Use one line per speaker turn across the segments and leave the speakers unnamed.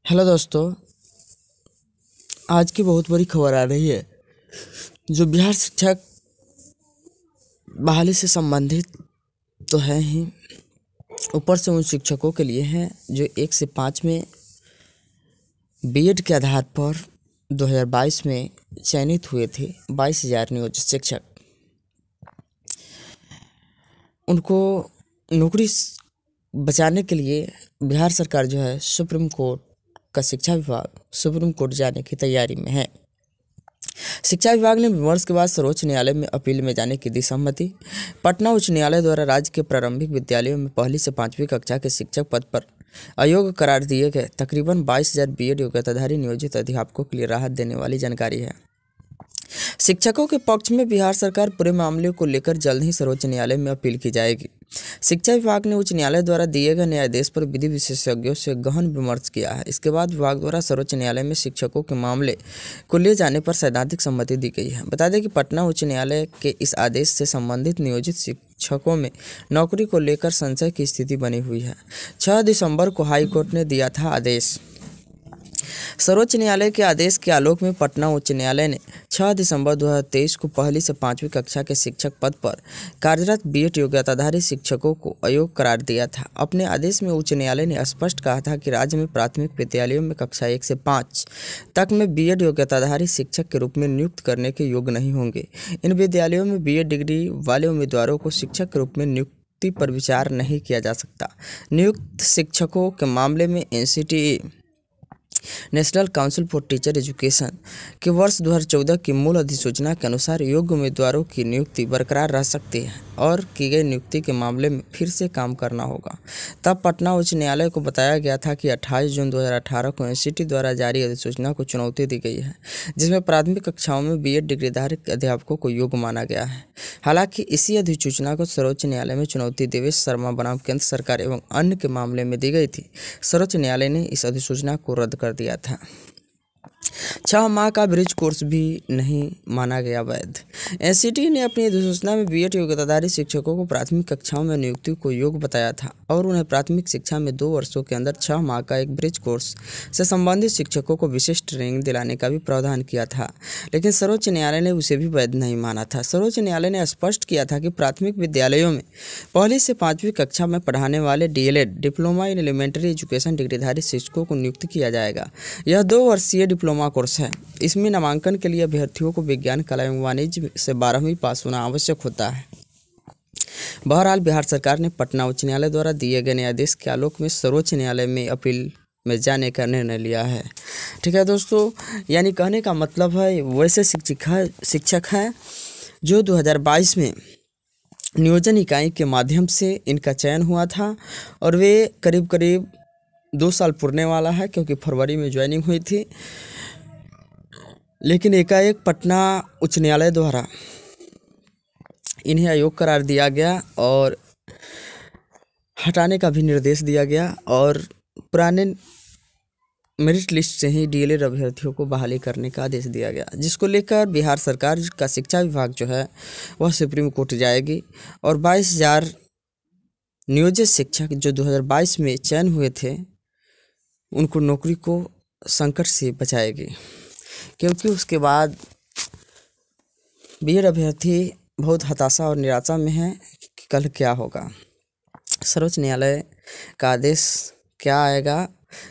Hello दोस्तों, आज की बहुत बड़ी खबर आ रही है जो बिहार शिक्षक बहाली से संबंधित तो है ही, ऊपर से उन शिक्षकों के लिए है जो 1 से 5 में बीएड के आधार पर 2022 में चयनित हुए थे। 22,000 नियोजित शिक्षक, उनको नौकरी बचाने के लिए बिहार सरकार जो है सुप्रीम कोर्ट का शिक्षा विभाग सुप्रीम कोर्ट जाने की तैयारी में है। शिक्षा विभाग ने विमर्श के बाद सर्वोच्च न्यायालय में अपील में जाने की दी सहमति। पटना उच्च न्यायालय द्वारा राज्य के प्रारंभिक विद्यालयों में पहली से 5वीं कक्षा के शिक्षक पद पर अयोग्य करार दिए गए तकरीबन 22,000 बीएड योग्यताधारी नियोजित अध्यापकों के लिए राहत देने वाली जानकारी है। शिक्षकों के पक्ष में बिहार सरकार पूरे मामले को लेकर जल्द ही सर्वोच्च न्यायालय में अपील की जाएगी। शिक्षा विभाग ने उच्च न्यायालय द्वारा दिए गए न्यायादेश पर विधि विशेषज्ञों से गहन विमर्श किया है। इसके बाद विभाग द्वारा सर्वोच्च न्यायालय में शिक्षकों के मामले को ले जाने पर सैद्धांतिक सम्मति दी गई है। बता दें कि पटना उच्च न्यायालय के इस आदेश से संबंधित नियोजित शिक्षकों में नौकरी को लेकर संशय की स्थिति बनी हुई है। 6 दिसंबर को हाईकोर्ट ने दिया था आदेश। सर्वोच्च न्यायालय के आदेश के आलोक में पटना उच्च न्यायालय ने 6 दिसंबर 2023 को पहली से 5वीं कक्षा के शिक्षक पद पर कार्यरत बीएड योग्यताधारी शिक्षकों को अयोग्य करार दिया था। अपने आदेश में उच्च न्यायालय ने स्पष्ट कहा था कि राज्य में प्राथमिक विद्यालयों में कक्षा 1 से 5 तक में बीएड योग्यताधारी शिक्षक के रूप में नियुक्त करने के योग्य नहीं होंगे। इन विद्यालयों में बीएड डिग्री वाले उम्मीदवारों को शिक्षक के रूप में नियुक्ति पर विचार नहीं किया जा सकता। नियुक्त शिक्षकों के मामले में NCTE national council for teacher education के वर्ष 2014 की मूल अधिसूचना के अनुसार योग्य उम्मीदवारों की नियुक्ति बरकरार रह सकती है और की गई नियुक्ति के मामले में फिर से काम करना होगा। तब पटना उच्च न्यायालय को बताया गया था कि 28 जून 2018 को एनसीटी द्वारा जारी अधिसूचना को चुनौती दी गई है, जिसमें प्राथमिक कक्षाओं में बीएड डिग्रीधारी अध्यापकों को योग्य माना गया है। हालांकि इसी अधिसूचना को सर्वोच्च न्यायालय में चुनौती देवेश शर्मा बनाम केंद्र सरकार एवं अन्य के मामले में दी गई थी। सर्वोच्च न्यायालय ने इस अधिसूचना को रद्द कर दिया था। 6 माह का ब्रिज कोर्स भी नहीं माना गया वैध। एनसीटी ने अपनी अधिसूचना में बीएड योग्यताधारी शिक्षकों को प्राथमिक कक्षाओं में नियुक्ति को योग्य बताया था और उन्हें प्राथमिक शिक्षा में 2 वर्षों के अंदर 6 माह का एक ब्रिज कोर्स से संबंधित शिक्षकों को विशेष ट्रेनिंग दिलाने का भी प्रावधान किया था, लेकिन सर्वोच्च न्यायालय ने उसे भी वैध नहीं माना था। सर्वोच्च न्यायालय ने स्पष्ट किया था कि प्राथमिक विद्यालयों में पहली से 5वीं कक्षा में पढ़ाने वाले DElEd diploma in elementary education डिग्रीधारी शिक्षकों को नियुक्त किया जाएगा। यह 2 वर्षीय डिप्लोमा कोर्स है। इसमें नामांकन के लिए अभ्यर्थियों को विज्ञान, कला एवं वाणिज्य से 12वीं पास होना आवश्यक होता है। बहरहाल बिहार सरकार ने पटना उच्च न्यायालय द्वारा दिए गए न्यायादेश के आलोक में सर्वोच्च न्यायालय में अपील में जाने का निर्णय लिया है। ठीक है दोस्तों, यानी कहने का मतलब है वैसे शिक्षक हैं जो 2022 में नियोजन इकाई के माध्यम से इनका चयन हुआ था और वे करीब 2 साल पुरने वाला है, क्योंकि फरवरी में ज्वाइनिंग हुई थी। लेकिन एकाएक पटना उच्च न्यायालय द्वारा इन्हें अयोग्य करार दिया गया और हटाने का भी निर्देश दिया गया और पुराने मेरिट लिस्ट से ही डीएलएड अभ्यर्थियों को बहाली करने का आदेश दिया गया, जिसको लेकर बिहार सरकार का शिक्षा विभाग जो है वह सुप्रीम कोर्ट जाएगी और 22,000 नियोजित शिक्षक जो 2022 में चयन हुए थे उनको नौकरी को संकट से बचाएगी, क्योंकि उसके बाद बीएड अभ्यर्थी बहुत हताशा और निराशा में है कि कल क्या होगा। सर्वोच्च न्यायालय का आदेश क्या आएगा,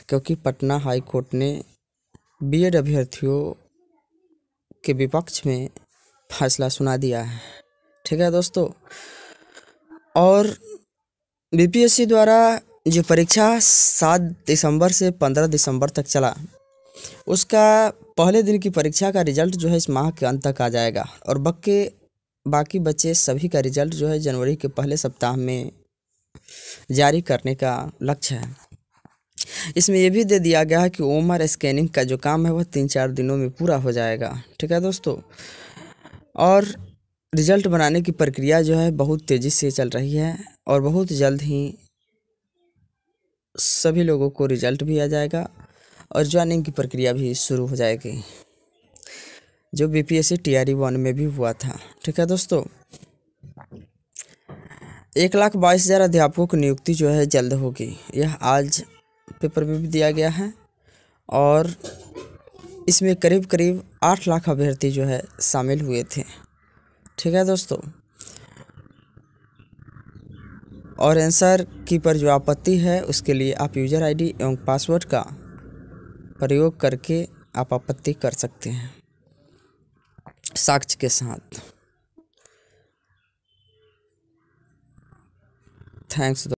क्योंकि पटना हाई कोर्ट ने बीएड अभ्यर्थियों के विपक्ष में फैसला सुना दिया है। ठीक है दोस्तों, और बीपीएससी द्वारा जो परीक्षा 7 दिसंबर से 15 दिसंबर तक चला, उसका पहले दिन की परीक्षा का रिजल्ट जो है इस माह के अंत तक आ जाएगा और बाकी बचे सभी का रिजल्ट जो है जनवरी के पहले सप्ताह में जारी करने का लक्ष्य है। इसमें यह भी दे दिया गया है कि ओएमआर स्कैनिंग का जो काम है वह 3-4 दिनों में पूरा हो जाएगा। ठीक है दोस्तों, और रिजल्ट बनाने की प्रक्रिया जो है बहुत तेज़ी से चल रही है और बहुत जल्द ही सभी लोगों को रिजल्ट भी आ जाएगा और ज्वाइनिंग की प्रक्रिया भी शुरू हो जाएगी, जो बीपीएससी टीआरई 1 में भी हुआ था। ठीक है दोस्तों, 1,22,000 अध्यापकों की नियुक्ति जो है जल्द होगी। यह आज पेपर में भी दिया गया है और इसमें करीब करीब 8 लाख अभ्यर्थी जो है शामिल हुए थे। ठीक है दोस्तों, और आंसर की पर जो आपत्ति है उसके लिए आप यूज़र आईडी एवं पासवर्ड का प्रयोग करके आप आपत्ति कर सकते हैं साक्ष्य के साथ। थैंक्स।